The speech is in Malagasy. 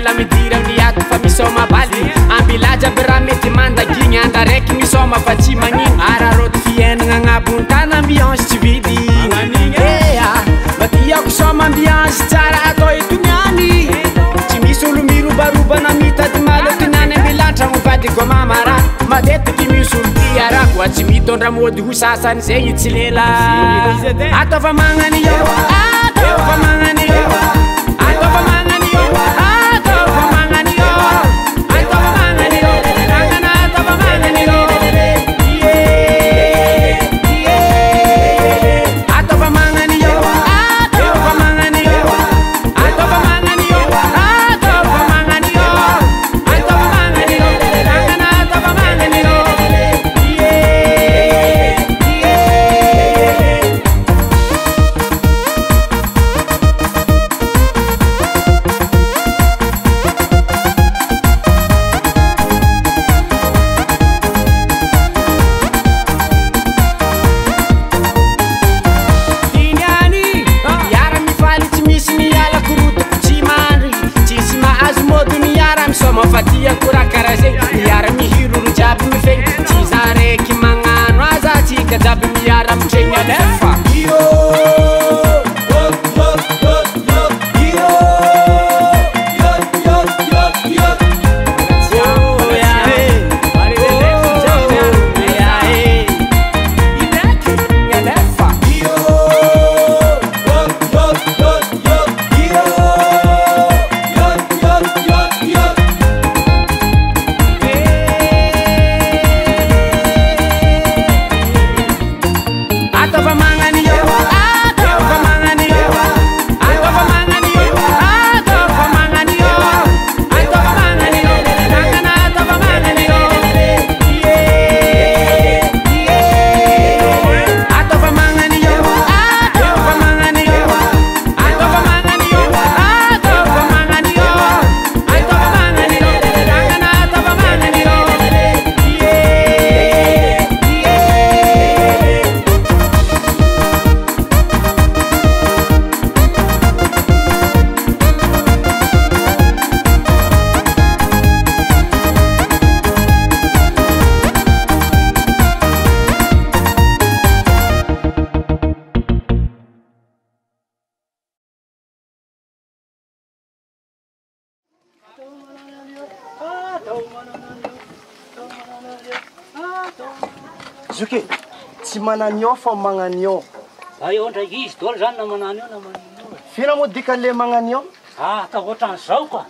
miala midira miato fa misoma baly ambilaja bera mety mandagigny andra raiky misoma fa tsy magnino araroty fiainagna agnabon-tany ambiance tsy vidy ea matiako soma ambiance tsara atao etoniany tsy misy olo mirobarobana mitady malo etoniany ambilatra mivadiko mamara matetiky misy olo tiarako tsy mitondra mody ho sasany zegny tsy lela ataova magnany io ataova magnany io ataova magnany io ataova magnany io ataova magnany io nangana ataova magnany io ataova magnany io ataova magnany io ataova magnany io ataova magnany io ataova magnany io nangana ataova magnany io mafatia kura karaze miara mihiro ro jiaby mifegny tsy za raiky magnano aza tsika jiaby miara mitregny alefa Zoky, tsy mananio fa magnanio. Io ndraiky izy dôla zany na mananio na mananio. Fina moa dikan'le magnanio? Ka ohatran'izao koa.